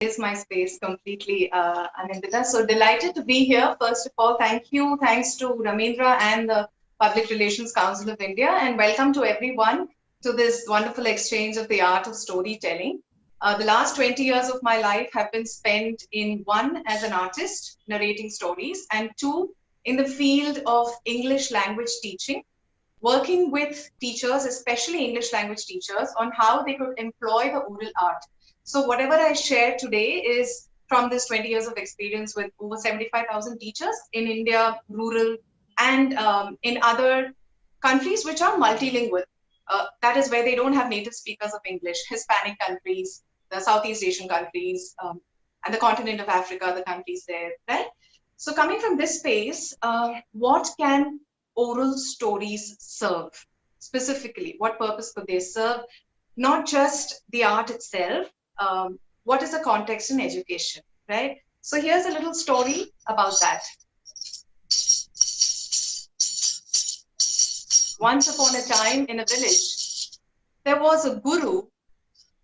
Is my space completely, Anindita. So delighted to be here. First of all, thank you. Thanks to Ramendra and the Public Relations Council of India, and welcome to everyone to this wonderful exchange of the art of storytelling. The last 20 years of my life have been spent in one, as an artist, narrating stories, and two, in the field of English language teaching, working with teachers, especially English language teachers, on how they could employ the oral art. So whatever I share today is from this 20 years of experience with over 75,000 teachers in India, rural, and in other countries which are multilingual. That is where they don't have native speakers of English, Hispanic countries, the Southeast Asian countries, and the continent of Africa, the countries there, right? So coming from this space, what can oral stories serve? Specifically, what purpose could they serve? Not just the art itself, what is the context in education, right? So here's a little story about that. Once upon a time in a village, there was a guru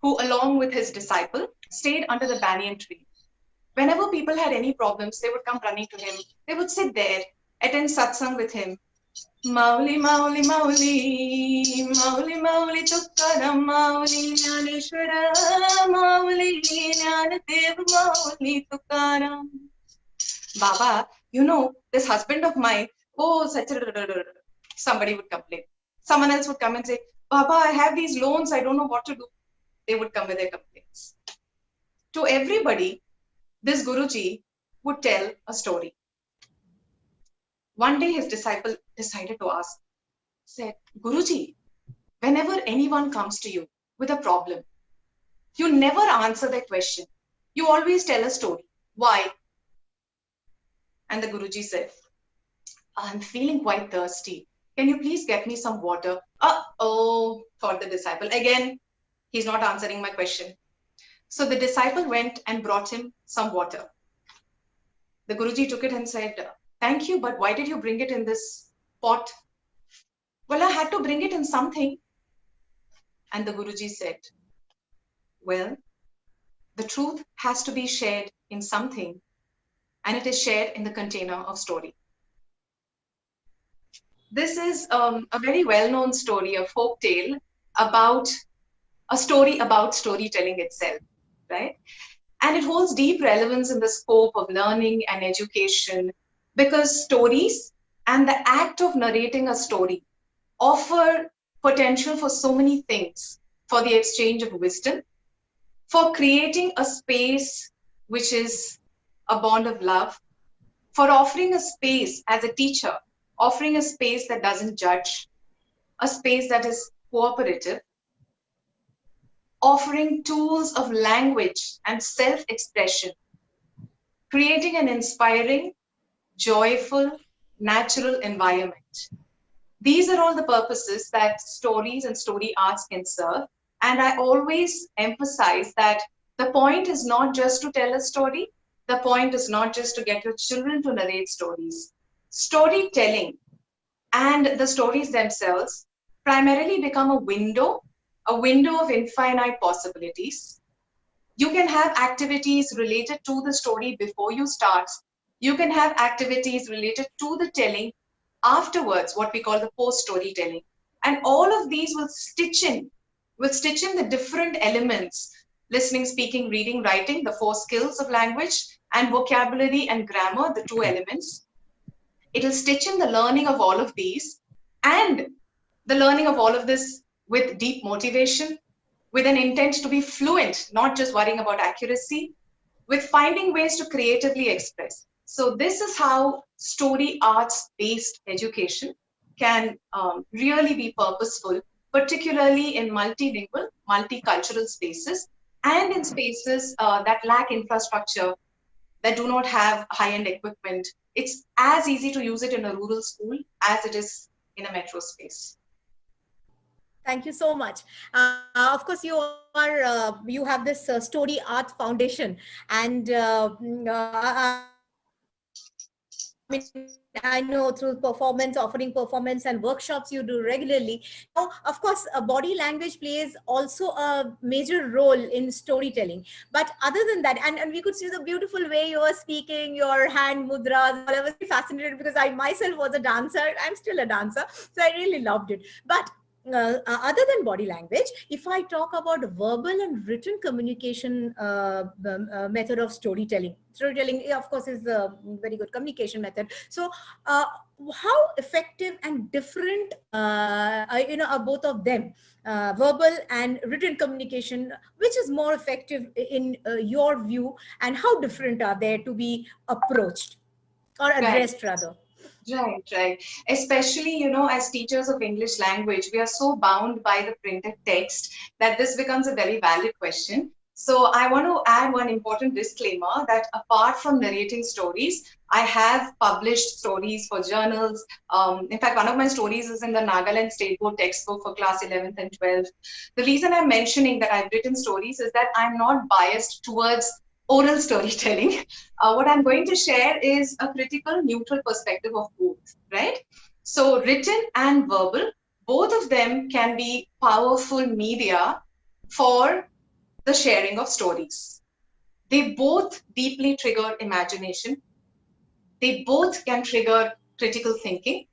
who, along with his disciple, stayed under the banyan tree. Whenever people had any problems, they would come running to him. They would sit there, attend satsang with him. Mauli, Mauli, Mauli, Mauli, Mauli, Tukkaram, Mauli, Jnaneshwara, Mauli, Jnanadev, Mauli, Tukkaram. Baba, this husband of mine, oh, such a... Somebody would complain. Someone else would come and say, Baba, I have these loans, I don't know what to do. They would come with their complaints. To everybody, this Guruji would tell a story. One day his disciple decided to ask, said, Guruji, whenever anyone comes to you with a problem, you never answer their question. You always tell a story. Why? And the Guruji said, I'm feeling quite thirsty. Can you please get me some water? Uh-oh, thought the disciple. Again, he's not answering my question. So the disciple went and brought him some water. The Guruji took it and said, thank you, but why did you bring it in this pot? Well, I had to bring it in something. And the Guruji said, well, the truth has to be shared in something, and it is shared in the container of story. This is a very well-known story, a folk tale about a story about storytelling itself, right? And it holds deep relevance in the scope of learning and education because stories and the act of narrating a story offer potential for so many things, for the exchange of wisdom, for creating a space which is a bond of love, for offering a space as a teacher, offering a space that doesn't judge, a space that is cooperative, offering tools of language and self-expression, creating an inspiring, joyful, natural environment. These are all the purposes that stories and story arts can serve. And I always emphasize that the point is not just to tell a story. The point is not just to get your children to narrate stories. Storytelling and the stories themselves primarily become a window of infinite possibilities. You can have activities related to the story before you start. You can have activities related to the telling afterwards, what we call the post-storytelling. And all of these will stitch in the different elements: listening, speaking, reading, writing, the four skills of language, and vocabulary and grammar, the two elements. It'll stitch in the learning of all of these, and the learning of all of this with deep motivation, with an intent to be fluent, not just worrying about accuracy, with finding ways to creatively express. So this is how story arts based education can really be purposeful, particularly in multilingual, multicultural spaces, and in spaces that lack infrastructure, that do not have high-end equipment. It's as easy to use it in a rural school as it is in a metro space. Thank you so much. Of course, you have this Story Art Foundation, and I know through performance, offering performance and workshops you do regularly. Now, of course, body language plays also a major role in storytelling. But other than that, and we could see the beautiful way you were speaking, your hand mudras and all. I was very fascinated because I myself was a dancer. I'm still a dancer, so I really loved it. But other than body language, if I talk about verbal and written communication method of storytelling, of course, is a very good communication method. So, how effective and different, are both of them, verbal and written communication? Which is more effective in your view, and how different are they to be approached or Right. addressed rather? Right, right. Especially, as teachers of English language, we are so bound by the printed text that this becomes a very valid question. So I want to add one important disclaimer that apart from narrating stories, I have published stories for journals. In fact, one of my stories is in the Nagaland State Board textbook for class 11th and 12th. The reason I'm mentioning that I've written stories is that I'm not biased towards oral storytelling. What I'm going to share is a critical, neutral perspective of both, right? So, written and verbal, both of them can be powerful media for the sharing of stories. They both deeply trigger imagination, they both can trigger critical thinking.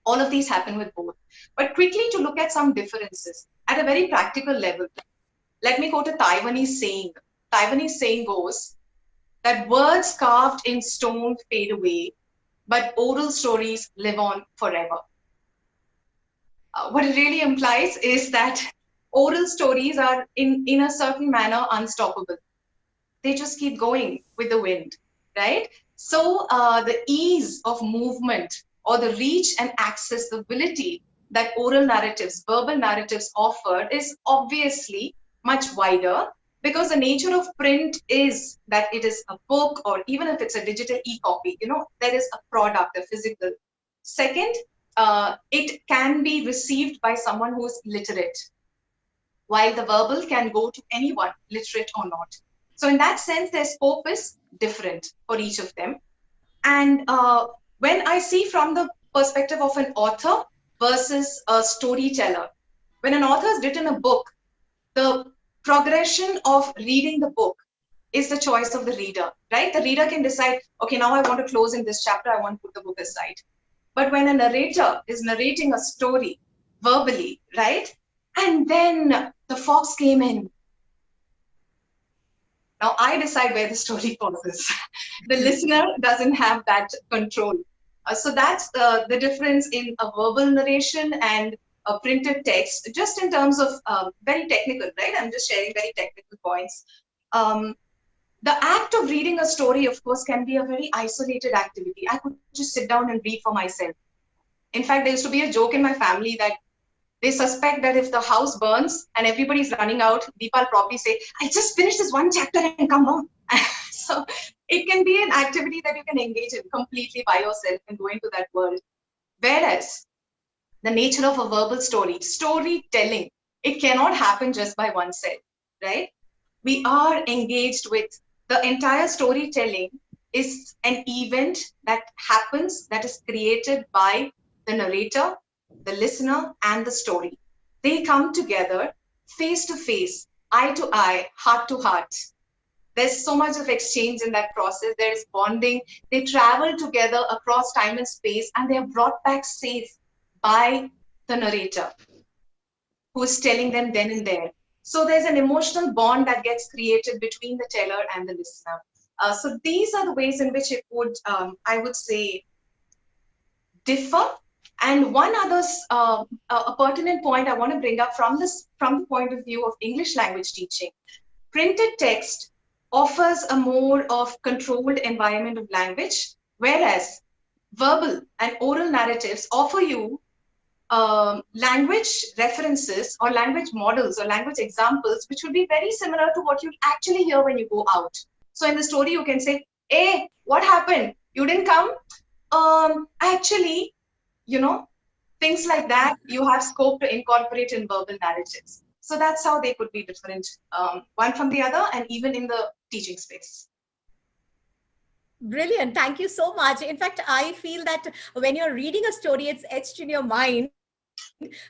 All of these happen with both. But quickly to look at some differences at a very practical level, let me quote a Taiwanese saying. Taiwanese saying goes, that words carved in stone fade away, but oral stories live on forever. What it really implies is that oral stories are, in a certain manner, unstoppable. They just keep going with the wind, right? So the ease of movement or the reach and accessibility that oral narratives, verbal narratives offer is obviously much wider because the nature of print is that it is a book or even if it's a digital e-copy, there is a product, a physical. Second, it can be received by someone who's literate, while the verbal can go to anyone, literate or not. So, in that sense, their scope is different for each of them. And when I see from the perspective of an author versus a storyteller, when an author has written a book, the progression of reading the book is the choice of the reader, right? The reader can decide, okay, now I want to close in this chapter, I want to put the book aside. But when a narrator is narrating a story verbally, right? And then the fox came in. Now I decide where the story pauses. The listener doesn't have that control. So that's the difference in a verbal narration and a printed text, just in terms of very technical, right? I'm just sharing very technical points. Um, the act of reading a story, of course, can be a very isolated activity. I could just sit down and read for myself. In fact, there used to be a joke in my family that they suspect that if the house burns and everybody's running out, Deepa will probably say, I just finished this one chapter and come home. So it can be an activity that you can engage in completely by yourself and go into that world. Whereas the nature of a verbal story, storytelling, it cannot happen just by oneself, right? We are engaged with the entire storytelling is an event that happens, that is created by the narrator, the listener, and the story. They come together face to face, eye to eye, heart to heart. There's so much of exchange in that process. There is bonding. They travel together across time and space, and they are brought back safe by the narrator who is telling them then and there. So there's an emotional bond that gets created between the teller and the listener. So these are the ways in which it would, I would say, differ. And one other a pertinent point I want to bring up from the point of view of English language teaching. Printed text offers a more of controlled environment of language, whereas verbal and oral narratives offer you language references or language models or language examples, which will be very similar to what you actually hear when you go out. So in the story, you can say, hey, what happened? You didn't come? Actually, things like that, you have scope to incorporate in verbal narratives. So that's how they could be different, one from the other, and even in the teaching space. Brilliant. Thank you so much. In fact, I feel that when you're reading a story, it's etched in your mind.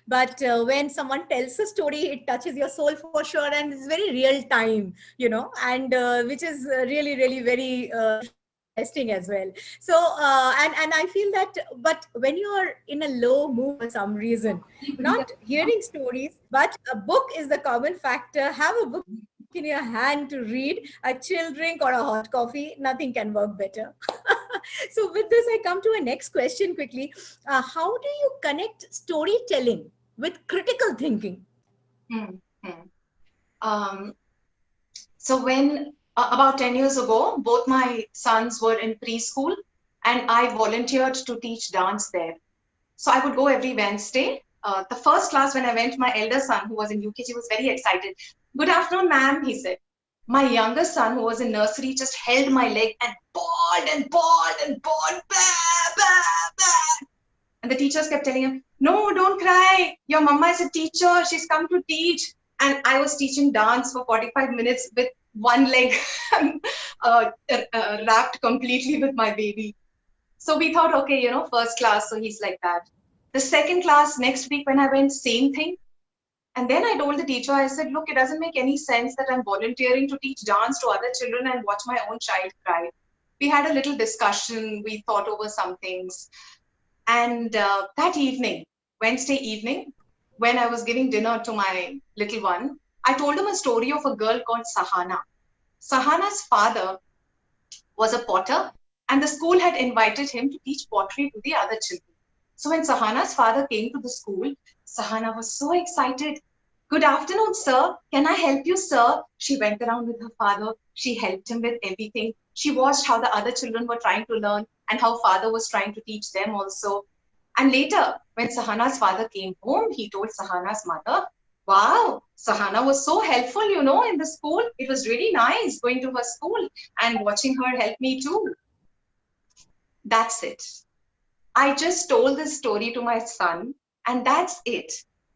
But when someone tells a story, it touches your soul for sure. And it's very real time, and which is really, really very interesting as well. So, and I feel that, but when you're in a low mood for some reason, not hearing stories, but a book is the common factor. Have a book in your hand to read, a chill drink or a hot coffee, nothing can work better. So with this, I come to a next question quickly. How do you connect storytelling with critical thinking? Hmm, hmm. Um, so when about 10 years ago, both my sons were in preschool and I volunteered to teach dance there. So I would go every Wednesday. The first class when I went, my elder son, who was in UKG, was very excited. Good afternoon, ma'am, he said. My younger son, who was in nursery, just held my leg and bawled and bawled and bawled. Bah, bah, bah. And the teachers kept telling him, no, don't cry. Your mama is a teacher. She's come to teach. And I was teaching dance for 45 minutes with one leg wrapped completely with my baby. So we thought, okay, first class, so he's like that. The second class, next week when I went, same thing. And then I told the teacher, I said, look, it doesn't make any sense that I'm volunteering to teach dance to other children and watch my own child cry. We had a little discussion, we thought over some things. And that evening, Wednesday evening, when I was giving dinner to my little one, I told him a story of a girl called Sahana. Sahana's father was a potter, and the school had invited him to teach pottery to the other children. So when Sahana's father came to the school, Sahana was so excited. Good afternoon, sir. Can I help you, sir? She went around with her father. She helped him with everything. She watched how the other children were trying to learn and how father was trying to teach them also. And later, when Sahana's father came home, he told Sahana's mother, wow, Sahana was so helpful, in the school. It was really nice going to her school and watching her help me too. That's it. I just told this story to my son, and that's it.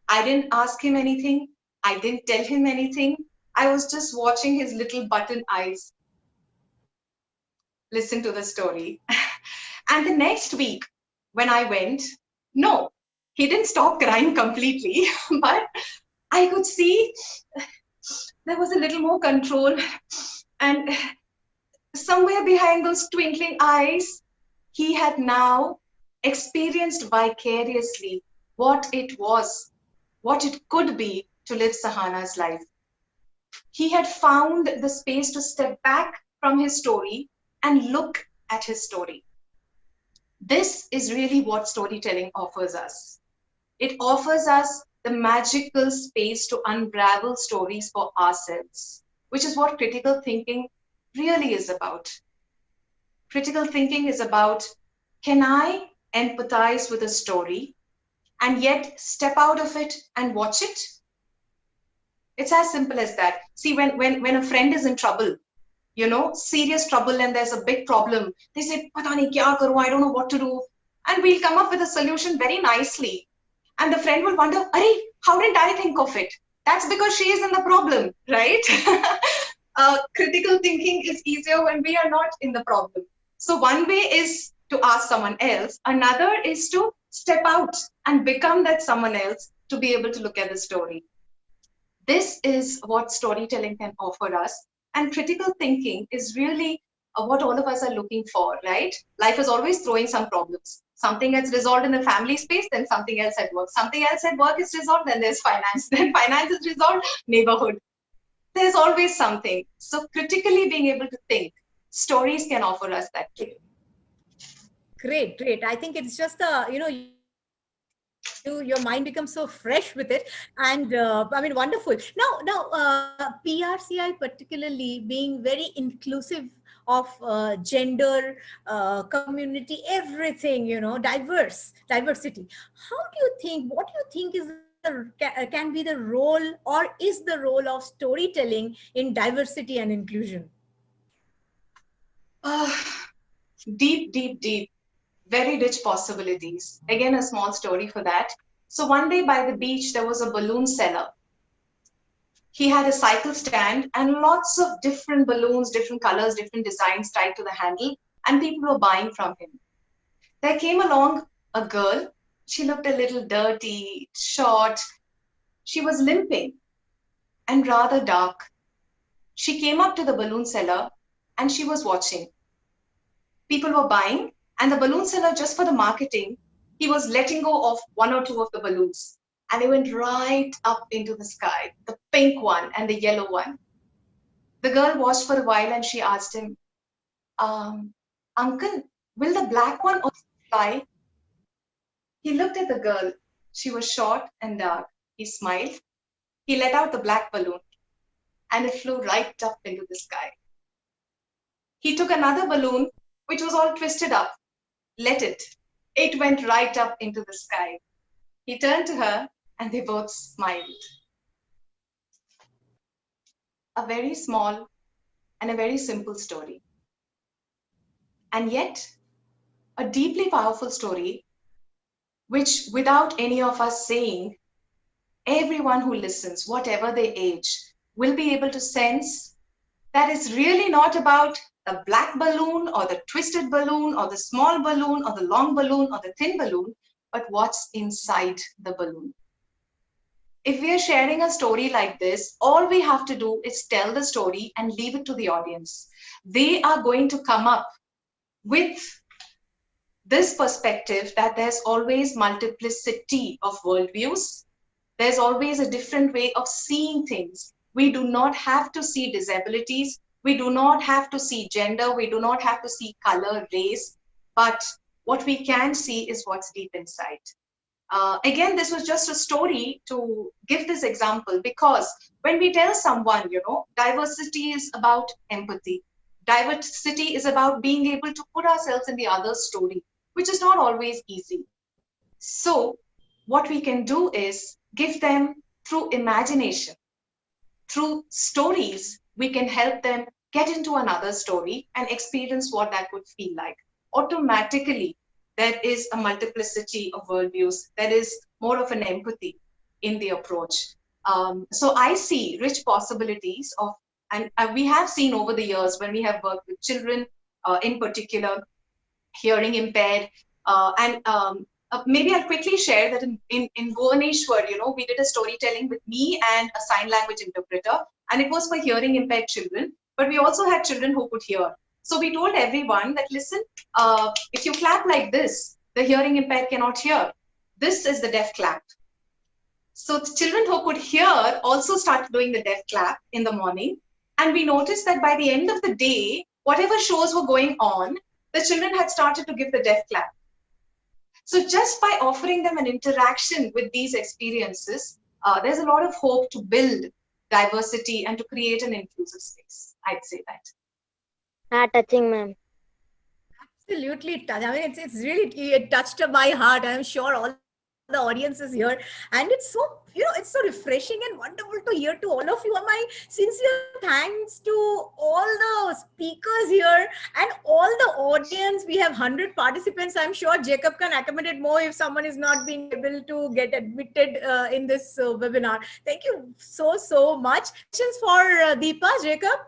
I didn't ask him anything. I didn't tell him anything. I was just watching his little button eyes listen to the story. And the next week, when I went, no, he didn't stop crying completely, but I could see there was a little more control. And somewhere behind those twinkling eyes, he had now experienced vicariously what it was, what it could be to live Sahana's life. He had found the space to step back from his story and look at his story. This is really what storytelling offers us. It offers us the magical space to unravel stories for ourselves, which is what critical thinking really is about. Critical thinking is about, can I empathize with a story and yet step out of it and watch it? It's as simple as that. See, when a friend is in trouble, serious trouble, and there's a big problem, they say, Pata nahi kya karu, I don't know what to do. And we'll come up with a solution very nicely. And the friend will wonder, Arey, how didn't I think of it? That's because she is in the problem, right? Critical thinking is easier when we are not in the problem. So one way is to ask someone else. Another is to step out and become that someone else to be able to look at the story. This is what storytelling can offer us. And critical thinking is really what all of us are looking for, right? Life is always throwing some problems. Something gets resolved in the family space, then something else at work. Something else at work is resolved, then there's finance. Then finance is resolved, neighborhood. There's always something. So critically being able to think, stories can offer us that too. Great. I think it's just your mind becomes so fresh with it, and I mean, wonderful. Now, PRCI particularly being very inclusive of gender, community, everything, diversity. How do you think? What do you think is can be the role, or is the role of storytelling in diversity and inclusion? Uh, deep, very rich possibilities. Again, a small story for that. So one day by the beach, there was a balloon seller. He had a cycle stand and lots of different balloons, different colors, different designs tied to the handle. and people were buying from him. There came along a girl. She looked a little dirty, short. She was limping and rather dark. She came up to the balloon seller and she was watching. People were buying, and the balloon seller, just for the marketing, he was letting go of one or two of the balloons. And they went right up into the sky, the pink one and the yellow one. The girl watched for a while and she asked him, Uncle, will the black one also fly? He looked at the girl. She was short and dark. He smiled. He let out the black balloon and it flew right up into the sky. He took another balloon, which was all twisted up, let it. It went right up into the sky. He turned to her and they both smiled. A very small and a very simple story. And yet, a deeply powerful story, which without any of us saying, everyone who listens, whatever their age, will be able to sense that it's really not about the black balloon or the twisted balloon or the small balloon or the long balloon or the thin balloon, but what's inside the balloon. If we are sharing a story like this, all we have to do is tell the story and leave it to the audience. They are going to come up with this perspective that there's always multiplicity of worldviews. There's always a different way of seeing things. We do not have to see disabilities. We do not have to see gender. We do not have to see color, race. But what we can see is what's deep inside. Again, this was just a story to give this example, because when we tell someone, diversity is about empathy. Diversity is about being able to put ourselves in the other's story, which is not always easy. So what we can do is give them, through imagination, through stories, we can help them get into another story and experience what that would feel like. Automatically, there is a multiplicity of worldviews. There is more of an empathy in the approach. So I see rich possibilities of, and we have seen over the years when we have worked with children, in particular, hearing impaired, and maybe I'll quickly share that in Bhuvaneshwar, we did a storytelling with me and a sign language interpreter, and it was for hearing impaired children, but we also had children who could hear. So we told everyone that, listen, if you clap like this, the hearing impaired cannot hear. This is the deaf clap. So the children who could hear also started doing the deaf clap in the morning. And we noticed that by the end of the day, whatever shows were going on, the children had started to give the deaf clap. So just by offering them an interaction with these experiences, there's a lot of hope to build diversity and to create an inclusive space. I'd say that. Touching, ma'am. Absolutely. I mean, it's really, it touched my heart. I'm sure all the audience is here. And it's so, it's so refreshing and wonderful to hear to all of you. And my sincere thanks to all the speakers here and all the audience. We have 100 participants. I'm sure Jacob can accommodate more if someone is not being able to get admitted in this webinar. Thank you so much. Questions for Deepa, Jacob?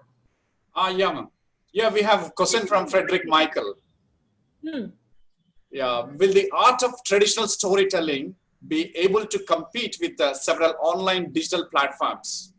Yeah, ma'am. Yeah, we have a question from Frederick Michael. Yeah, will the art of traditional storytelling be able to compete with several online digital platforms?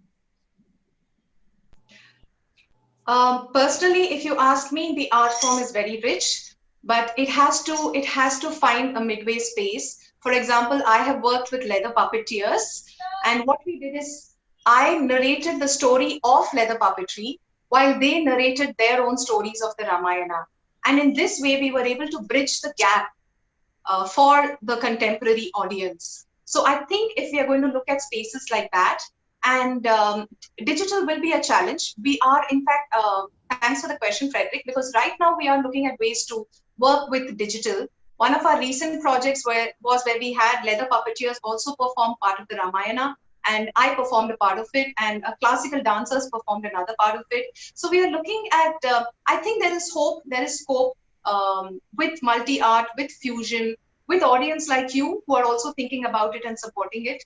Personally, if you ask me, the art form is very rich, but it has to find a midway space. For example, I have worked with leather puppeteers, and what we did is I narrated the story of leather puppetry while they narrated their own stories of the Ramayana. And in this way, we were able to bridge the gap for the contemporary audience. So I think if we are going to look at spaces like that, and digital will be a challenge. We are, in fact, thanks for the question, Frederick, because right now we are looking at ways to work with digital. One of our recent projects was where we had leather puppeteers also perform part of the Ramayana, and I performed a part of it, and classical dancers performed another part of it. So we are looking at, I think there is hope, there is scope with multi-art, with fusion, with audience like you who are also thinking about it and supporting it.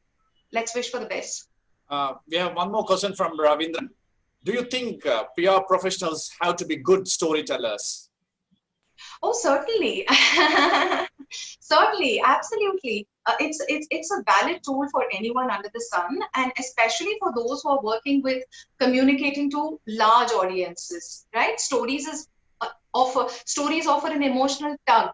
Let's wish for the best. We have one more question from Ravindran. Do you think PR professionals have to be good storytellers? Oh, certainly. Certainly, absolutely. It's a valid tool for anyone under the sun, and especially for those who are working with communicating to large audiences, right? Stories offer an emotional tug.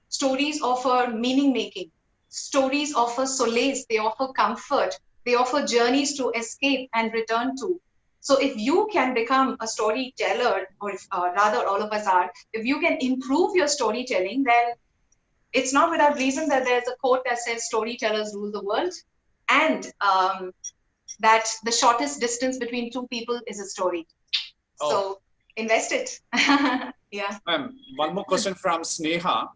Stories offer meaning making. Stories offer solace. They offer comfort. They offer journeys to escape and return to. So if you can become a storyteller, or if, rather all of us are, if you can improve your storytelling, then it's not without reason that there's a quote that says storytellers rule the world, and that the shortest distance between two people is a story. Oh, So invest it. Yeah. one more question from Sneha.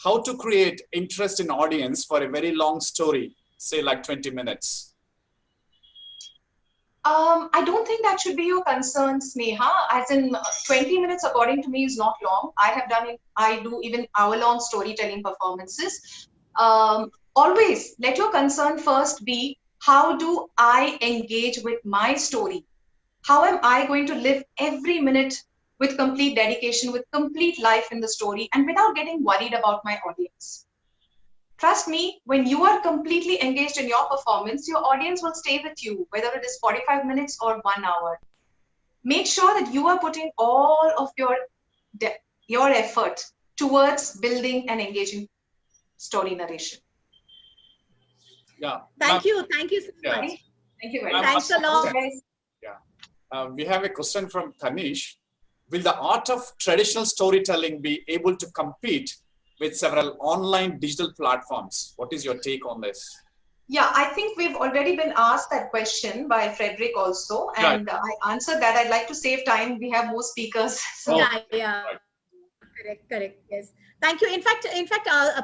How to create interest in audience for a very long story, say like 20 minutes? I don't think that should be your concern, Sneha. As in, 20 minutes, according to me, is not long. I do even hour-long storytelling performances. Always let your concern first be, how do I engage with my story? How am I going to live every minute with complete dedication, with complete life in the story, and without getting worried about my audience? Trust me, when you are completely engaged in your performance, your audience will stay with you, whether it is 45 minutes or 1 hour. Make sure that you are putting all of your effort towards building an engaging story narration. Yeah. Thank you. Thank you so Yeah. much. Thank you very Ma'am, much. Thanks a lot. Guys. We have a question from Tanish. Will the art of traditional storytelling be able to compete with several online digital platforms? What is your take on this? Yeah, I think we've already been asked that question by Frederick also, and I answered that. I'd like to save time. We have more speakers. So Yeah. Correct. Yes. Thank you. In fact,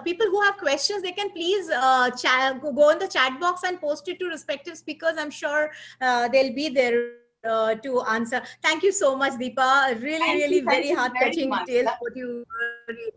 people who have questions, they can please go in the chat box and post it to respective speakers. I'm sure they'll be there to answer. Thank you so much, Deepa. Really, thank really you very very heart-touching much. details what you really